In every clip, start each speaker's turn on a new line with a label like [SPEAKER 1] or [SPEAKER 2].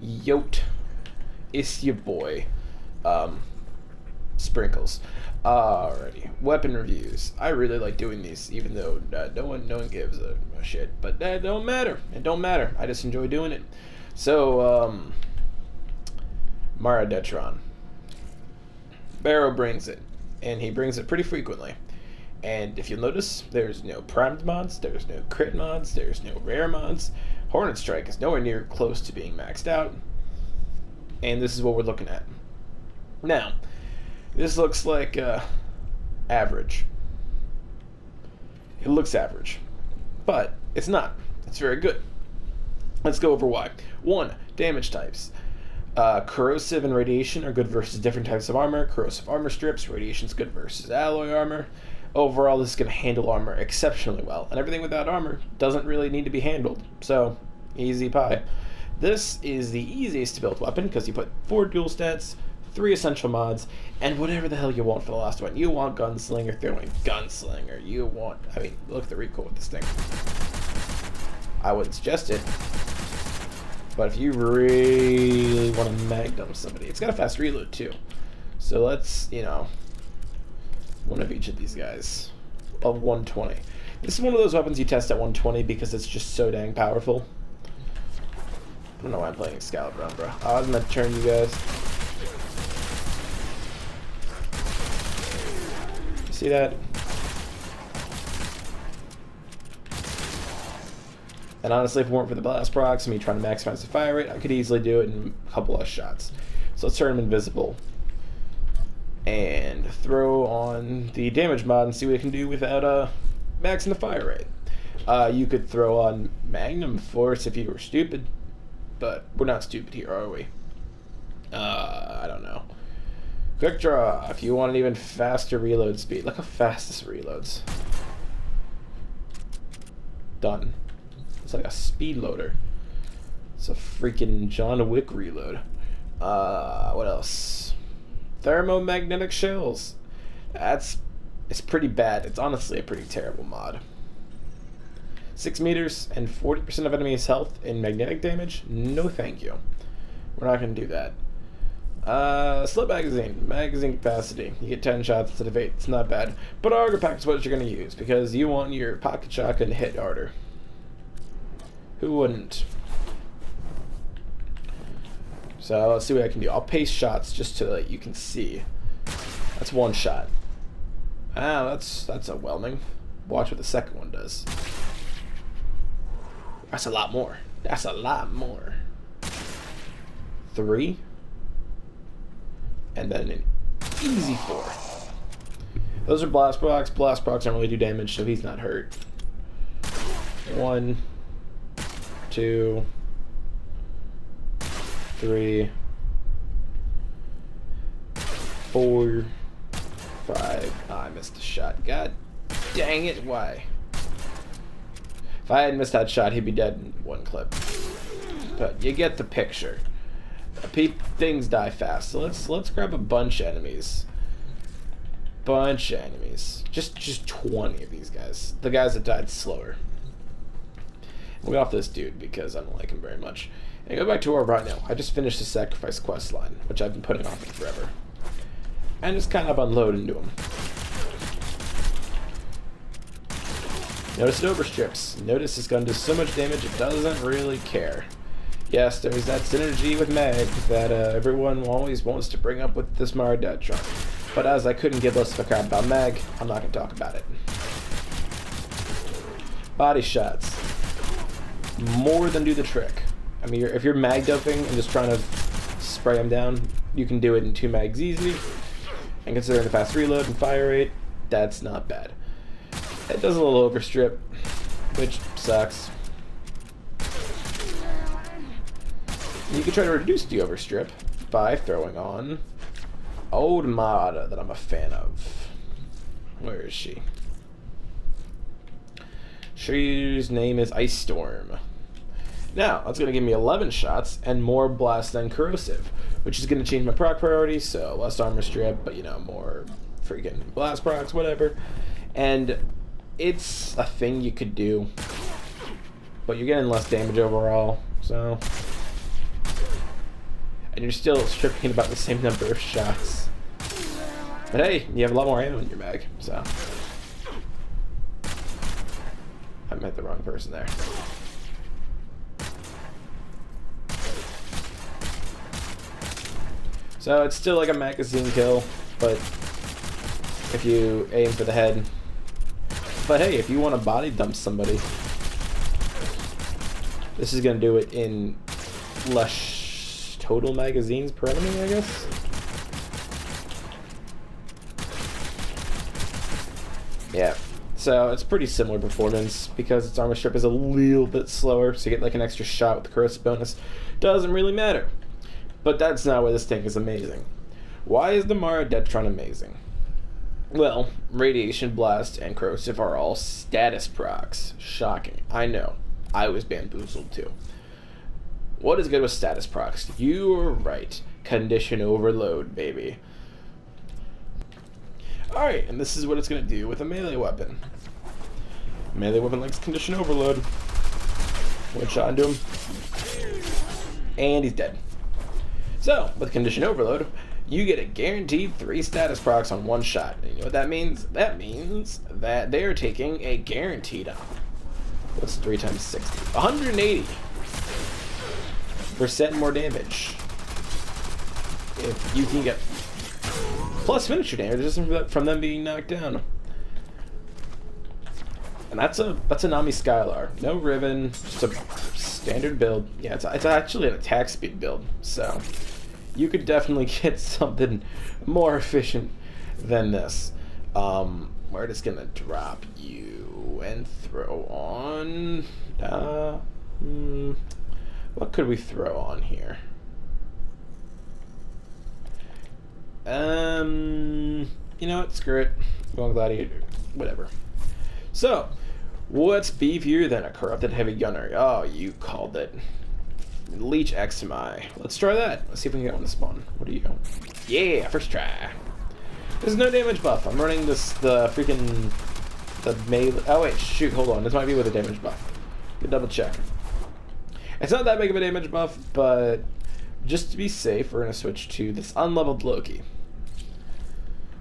[SPEAKER 1] Yote, it's your boy, Sprinkles. Alrighty, weapon reviews. I really like doing these, even though no one gives a shit. But that don't matter. It don't matter. I just enjoy doing it. So, Mara Detron. Barrow brings it, and he brings it pretty frequently. And if you'll notice, there's no primed mods, there's no crit mods, there's no rare mods. Hornet Strike is nowhere near close to being maxed out. And this is what we're looking at. Now, this looks like average. It looks average. But it's not. It's very good. Let's go over why. 1. Damage types. Corrosive and radiation are good versus different types of armor. Corrosive armor strips. Radiation's good versus alloy armor. Overall, this is going to handle armor exceptionally well. And everything without armor doesn't really need to be handled. So, easy pie. This is the easiest to build weapon because you put 4 dual stats, 3 essential mods, and whatever the hell you want for the last one. You want Gunslinger, throwing Gunslinger. You want... I mean, look at the recoil with this thing. I wouldn't suggest it. But if you really want to magnum somebody, it's got a fast reload too. So let's, one of each of these guys of 120. This is one of those weapons you test at 120 because it's just so dang powerful. I don't know why I'm playing Excalibur on, bro. I was gonna turn you guys. See that? And honestly, if it weren't for the blast procs and me trying to maximize the fire rate, I could easily do it in a couple less shots. So let's turn him invisible. And throw on the damage mod and see what it can do without maxing the fire rate. You could throw on Magnum Force if you were stupid. But we're not stupid here, are we? I don't know. Quick Draw, if you want an even faster reload speed. Look how fast this reloads. Done. It's like a speed loader. It's a freaking John Wick reload. What else? Thermomagnetic shells. It's pretty bad. It's honestly a pretty terrible mod. 6 meters and 40% of enemies' health in magnetic damage? No thank you. We're not going to do that. Slip magazine. Magazine capacity. You get 10 shots instead of 8. It's not bad. But Auger Pack is what you're going to use because you want your pocket shotgun to hit harder. Who wouldn't? So let's see what I can do. I'll pace shots just so that you can see. That's 1 shot. Ah, that's overwhelming. Watch what the second one does. That's a lot more. That's a lot more. 3. And then an easy 4. Those are blast procs. Blast procs don't really do damage, so he's not hurt. 1, 2, 3, 4, 5. Ah, I missed a shot. God dang it, why? If I hadn't missed that shot, he'd be dead in 1 clip. But you get the picture. Things die fast. So let's grab a bunch of enemies. Bunch of enemies. Just 20 of these guys. The guys that died slower. We'll get off this dude because I don't like him very much. And go back to where we're right now. I just finished the sacrifice quest line, which I've been putting off for forever. And just kind of unload into him. Notice it overstrips. Notice this gun does so much damage it doesn't really care. Yes, there's that synergy with Mag that everyone always wants to bring up with this Mara Detron. But as I couldn't give less of a crap about Mag, I'm not going to talk about it. Body shots. More than do the trick. I mean, if you're mag doping and just trying to spray them down, you can do it in 2 mags easily. And considering the fast reload and fire rate, that's not bad. It does a little overstrip, which sucks. You can try to reduce the overstrip by throwing on old mod that I'm a fan of. Where is she? She's name is Ice Storm. Now, that's going to give me 11 shots and more blast than corrosive, which is going to change my proc priorities, so less armor strip, but more freaking blast procs, whatever. And it's a thing you could do, but you're getting less damage overall, so and you're still stripping about the same number of shots. But hey, you have a lot more ammo in your bag, so. I met the wrong person there. So it's still like a magazine kill, but if you aim for the head. But hey, if you want to body dump somebody, this is going to do it in less total magazines per enemy, I guess. Yeah, so it's pretty similar performance because its armor strip is a little bit slower, so you get like an extra shot with the corrosive bonus. Doesn't really matter. But that's not why this tank is amazing. Why is the Mara Detron amazing? Well, Radiation Blast and Corrosive are all status procs. Shocking. I know. I was bamboozled too. What is good with status procs? You are right. Condition overload, baby. Alright, and this is what it's going to do with a melee weapon. Melee weapon likes condition overload. One shot into him. And he's dead. So, with condition overload, you get a guaranteed 3 status procs on one shot. And you know what that means? That means that they're taking a guaranteed, what's 3 times 60? 180% more damage. If you can get plus finisher damage just from them being knocked down. And that's a Nami Skylar. No Riven, just a standard build. Yeah, it's actually an attack speed build, so you could definitely get something more efficient than this. We're just gonna drop you and throw on. What could we throw on here? You know what? Screw it. Going Gladiator. Whatever. So, what's beefier than a corrupted heavy gunner? Oh, you called it. Leech XMI. Let's try that. Let's see if we can get one to spawn. What do you go? Yeah, first try. There's no damage buff. I'm running the melee. Oh wait, shoot, hold on. This might be with a damage buff. Good double check. It's not that big of a damage buff, but just to be safe, we're gonna switch to this unleveled Loki.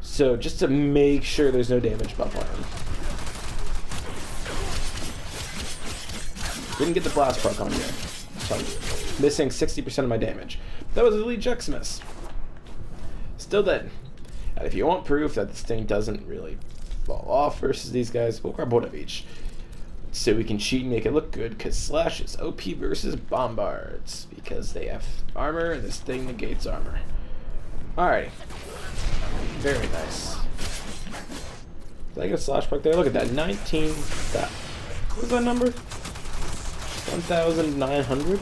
[SPEAKER 1] So just to make sure there's no damage buff on him. Didn't get the blast proc on here. So I'm missing 60% of my damage. That was a Leech Xmas. Still dead. And if you want proof that this thing doesn't really fall off versus these guys, we'll grab one of each. So we can cheat and make it look good, because Slash is OP versus Bombards. Because they have armor, and this thing negates armor. Alrighty. Very nice. Did I get a Slash proc there? Look at that. 19. What's that number? 1,900?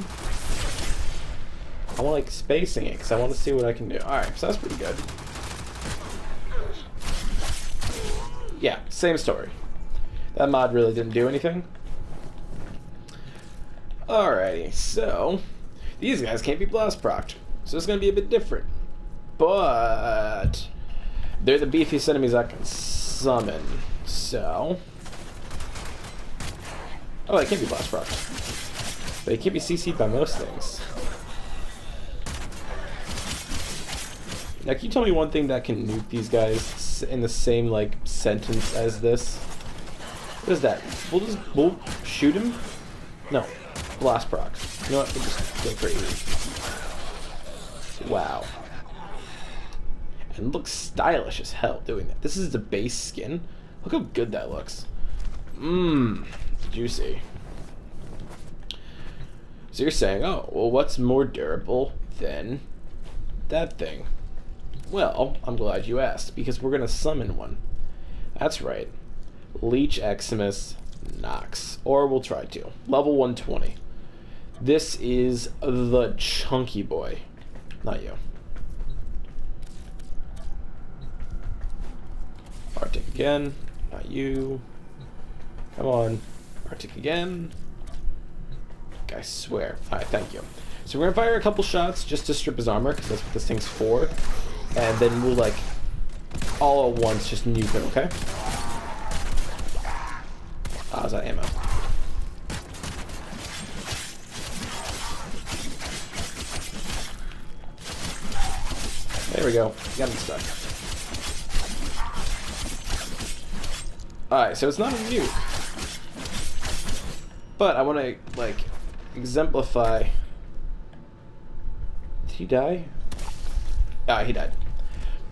[SPEAKER 1] I want like spacing it because I want to see what I can do. Alright, so that's pretty good. Yeah, same story. That mod really didn't do anything. Alrighty, so these guys can't be blast procced, so it's going to be a bit different. But they're the beefiest enemies I can summon, so... Oh, they can't be blast procced. But they can't be CC'd by most things. Now, can you tell me one thing that can nuke these guys in the same, like, sentence as this? What is that? We'll shoot him? No. Blast proc. You know what? We'll just go crazy. Wow. And it looks stylish as hell doing that. This is the base skin. Look how good that looks. Mmm. Juicy. So you're saying, oh, well, what's more durable than that thing? Well, I'm glad you asked, because we're going to summon one. That's right. Leech Xmas Nox. Or we'll try to. Level 120. This is the chunky boy. Not you. Arctic again. Not you. Come on. Arctic again. I swear. Alright, thank you. So we're going to fire a couple shots just to strip his armor, because that's what this thing's for. And then we'll, like, all at once just nuke him, okay? How's that ammo? There we go. Got him stuck. Alright, so it's not a nuke. But I want to, like, exemplify... Did he die? Ah, he died.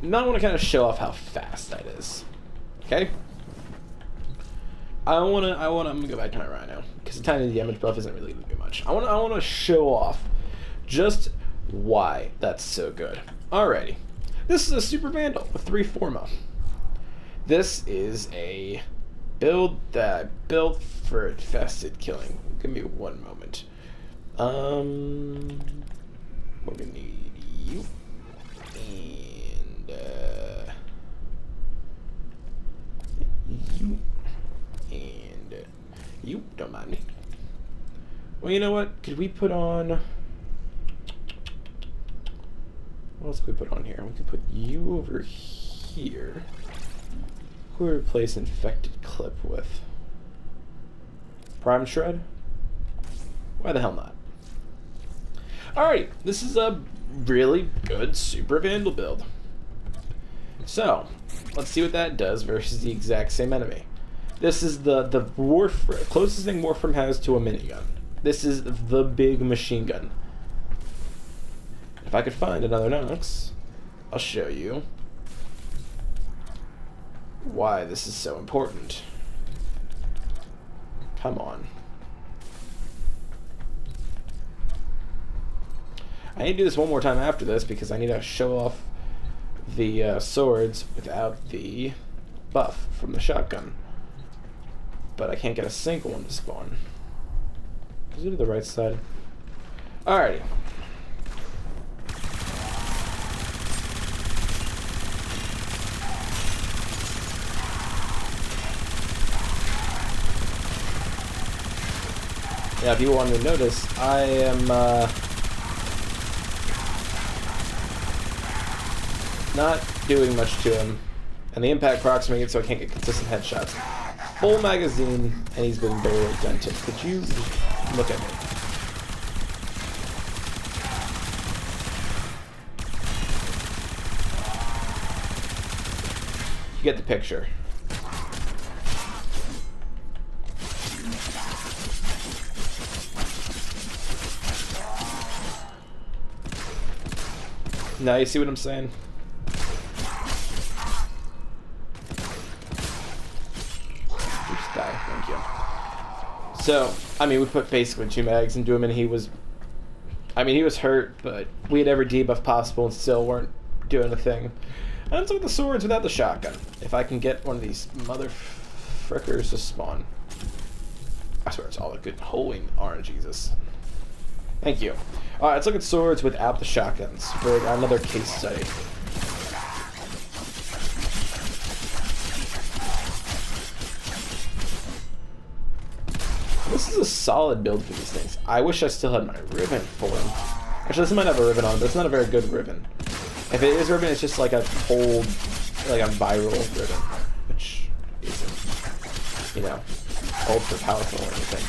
[SPEAKER 1] Now I want to kind of show off how fast that is. Okay? I'm gonna go back to my rhino, because the tiny damage buff isn't really gonna do much. I wanna show off just why that's so good. Alrighty. This is a Super Vandal with 3 Forma. This is a build that I built for infested killing. Give me one moment. We're gonna need you. And you. And you. Don't mind me. Well, you know what? Could we put on... What else could we put on here? We could put you over here. Who would we replace Infected Clip with? Prime Shred? Why the hell not? Alright, this is a really good Super Vandal build. So, let's see what that does versus the exact same enemy. This is the Warframe, closest thing Warframe has to a minigun. This is the big machine gun. If I could find another Nox, I'll show you why this is so important. Come on. I need to do this one more time after this because I need to show off the swords without the buff from the shotgun. But I can't get a single one to spawn. Is it to the right side? Alrighty. Yeah, if you wanted to notice, I am not doing much to him, and the impact procs make it so I can't get consistent headshots. Full magazine, and he's been barely dented. Could you look at me? You get the picture. Now you see what I'm saying? Just die, thank you. So, I mean, we put basically 2 mags into him, and he was... I mean, he was hurt, but we had every debuff possible and still weren't doing a thing. And so with the swords without the shotgun. If I can get one of these motherfuckers to spawn. I swear it's all a good holy orange Jesus. Thank you. Alright, let's look at swords without the shotguns for another case study. This is a solid build for these things. I wish I still had my ribbon for them. Actually, this might have a ribbon on it, but it's not a very good ribbon. If it is ribbon, it's just like a cold, like a viral ribbon, which isn't, you know, ultra powerful or anything.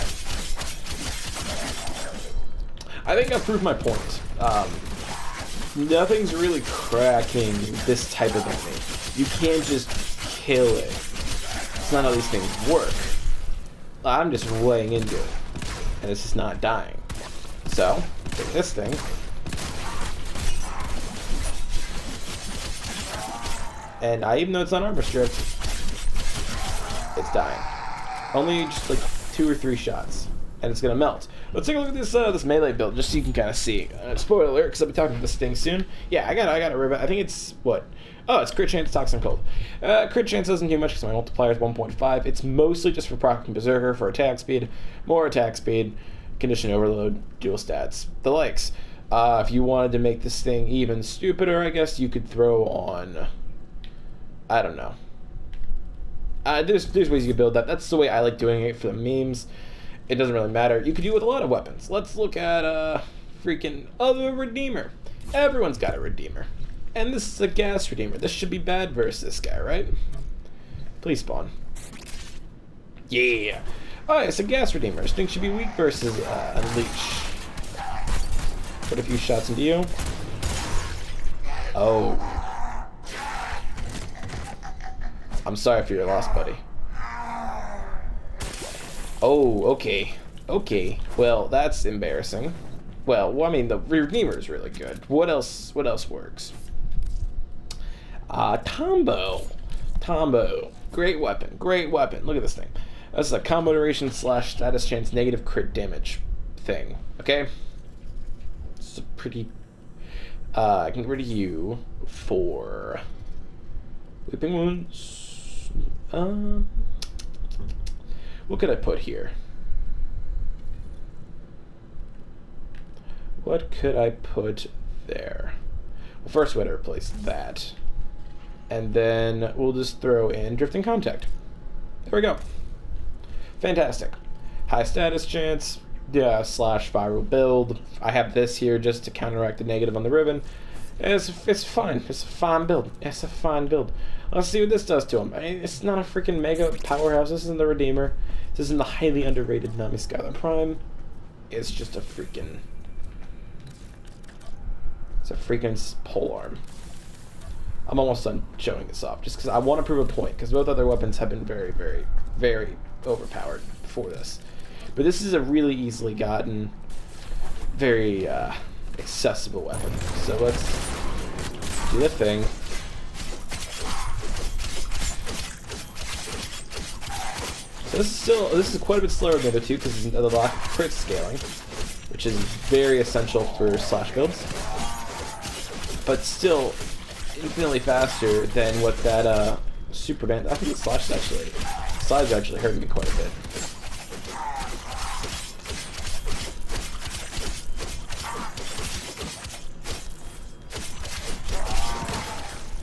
[SPEAKER 1] I think I've proved my point. Nothing's really cracking this type of enemy. You can't just kill it. It's not how these things work. I'm just laying into it, and it's just not dying. So, take this thing. And even though it's not armor stripped, it's dying. Only just like 2 or 3 shots, and it's gonna melt. Let's take a look at this this melee build, just so you can kind of see. Spoiler alert, because I'll be talking about this thing soon. Yeah, I got a ribbon. I think it's what? Oh, it's crit chance, toxin cold. Crit chance doesn't do much because my multiplier is 1.5. It's mostly just for proc and berserker for attack speed, more attack speed, condition overload, dual stats, the likes. If you wanted to make this thing even stupider, I guess you could throw on. I don't know. There's ways you could build that. That's the way I like doing it for the memes. It doesn't really matter. You could do it with a lot of weapons. Let's look at freaking other Redeemer. Everyone's got a Redeemer. And this is a gas Redeemer. This should be bad versus this guy, right? Please spawn. Yeah. Alright, it's a gas Redeemer. This thing should be weak versus Unleash. Put a few shots into you. Oh. I'm sorry for your loss, buddy. Oh, okay. Okay. Well, that's embarrassing. Well, I mean, the Redeemer is really good. What else works? Tombo. Tombo. Great weapon. Great weapon. Look at this thing. That's a combo duration / status chance negative crit damage thing. Okay? It's a pretty... I can get rid of you for... Weeping Wounds. What could I put here? What could I put there? Well, first we had to replace that. And then we'll just throw in Drifting Contact. There we go. Fantastic. High status chance. Yeah, / viral build. I have this here just to counteract the negative on the ribbon. It's fine. It's a fine build. It's a fine build. Let's see what this does to him. I mean, it's not a freaking mega powerhouse. This isn't the Redeemer. This isn't the highly underrated Nami Skylar Prime. It's just a freaking... It's a freaking polearm. I'm almost done showing this off, just because I want to prove a point, because both other weapons have been very, very, very overpowered before this. But this is a really easily gotten, very accessible weapon. So let's do the thing. So this is quite a bit slower than the other two, because of the lack of crit scaling, which is very essential for slash builds. But still infinitely faster than what that super band. I think the slash actually hurt me quite a bit.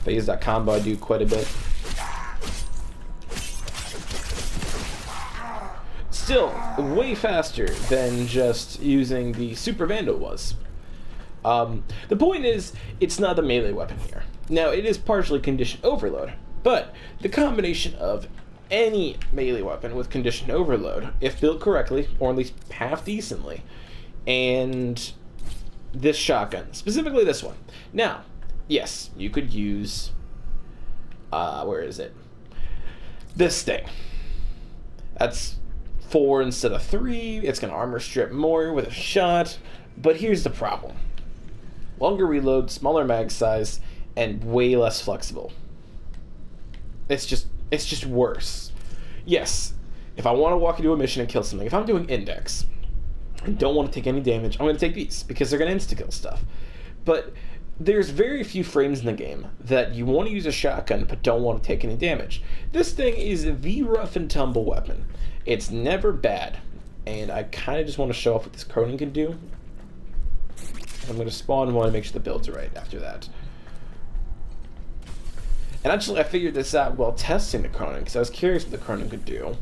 [SPEAKER 1] If I use that combo, I do quite a bit. Still way faster than just using the super vandal was. The point is, it's not a melee weapon here. Now, it is partially condition overload, but the combination of any melee weapon with condition overload, if built correctly, or at least half decently, and this shotgun, specifically this one. Now, yes, you could use, where is it? This thing. That's 4 instead of 3. It's going to armor strip more with a shot, but here's the problem. Longer reload, smaller mag size, and way less flexible. It's just worse. Yes, if I want to walk into a mission and kill something, if I'm doing index and don't want to take any damage, I'm going to take these because they're going to insta-kill stuff. But there's very few frames in the game that you want to use a shotgun but don't want to take any damage. This thing is the rough and tumble weapon. It's never bad, and I kind of just want to show off what this Cronin can do. I'm going to spawn one and make sure the builds are right after that. And actually, I figured this out while testing the Cronin, because I was curious what the Cronin could do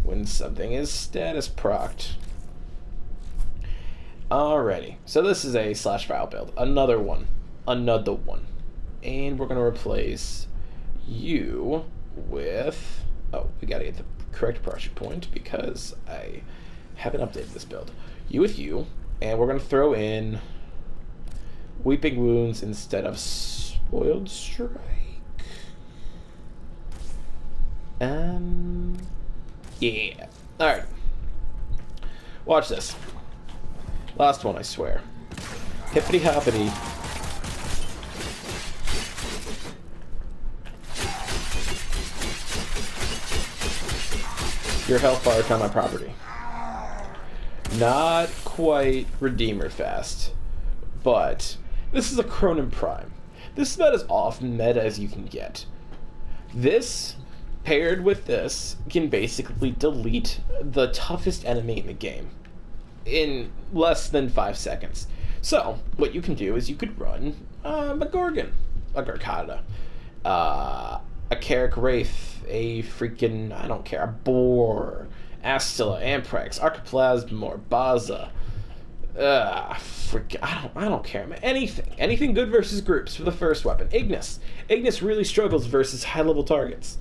[SPEAKER 1] when something is status procced. Alrighty, so this is a / file build. Another one. And we're going to replace you with... Oh, we got to get the correct pressure point, because I haven't updated this build. You with you, and we're going to throw in Weeping Wounds instead of Spoiled Strike. Yeah. Alright. Watch this. Last one, I swear. Hippity hoppity. Your hellfire on my property. Not quite Redeemer fast, but this is a Cronin Prime. This is about as off meta as you can get. This, paired with this, can basically delete the toughest enemy in the game in less than 5 seconds. So, what you can do is you could run a Gorgon, a Garcata, a Carrick Wraith, a freaking, I don't care, a Boar, Astilla, Amprex, Archiplasmor, Baza, I don't care, man. Anything good versus groups for the first weapon. Ignis really struggles versus high-level targets.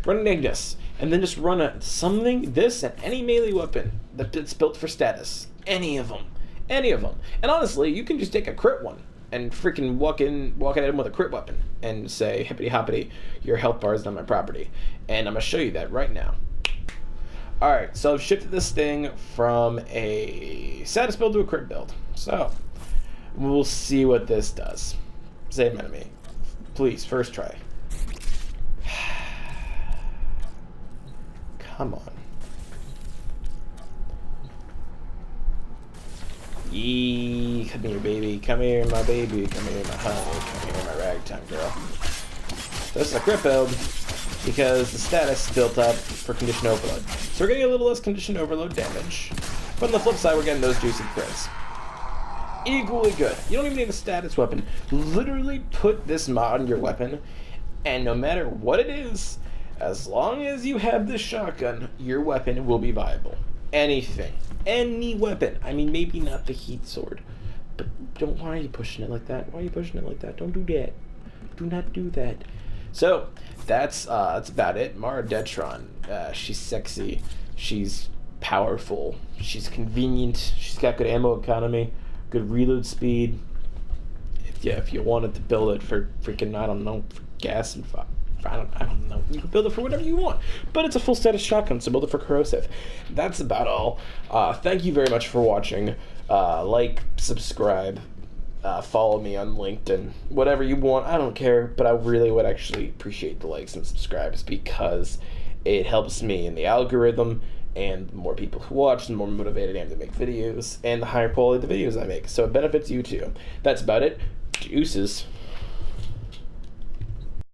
[SPEAKER 1] Run an Ignis, and then just run this and any melee weapon that's built for status. Any of them. And honestly, you can just take a crit one. and freaking walk at him with a crit weapon and say, hippity hoppity, your health bar is on my property. And I'm going to show you that right now. Alright, so I've shifted this thing from a status build to a crit build. So, we'll see what this does. Save enemy. Please, first try. Come on. Yee, come here, baby. Come here, my baby. Come here, my honey. Come here, my ragtime girl. This is a crit build because the status built up for condition overload. So we're getting a little less condition overload damage. But on the flip side, we're getting those juicy crits. Equally good. You don't even need a status weapon. Literally put this mod on your weapon, and no matter what it is, as long as you have this shotgun, your weapon will be viable. Anything. Any weapon. I mean, maybe not the heat sword. But why are you pushing it like that? Why are you pushing it like that? Don't do that. Do not do that. So, that's about it. Mara Detron. She's sexy. She's powerful. She's convenient. She's got good ammo economy. Good reload speed. If you wanted to build it for freaking, I don't know, for gas and fire. I don't know. You can build it for whatever you want. But it's a full status shotgun, so build it for corrosive. That's about all. Thank you very much for watching. Like, subscribe, follow me on LinkedIn. Whatever you want, I don't care. But I really would actually appreciate the likes and subscribes because it helps me in the algorithm. And the more people who watch, the more motivated I am to make videos. And the higher quality the videos I make. So it benefits you too. That's about it. Deuces.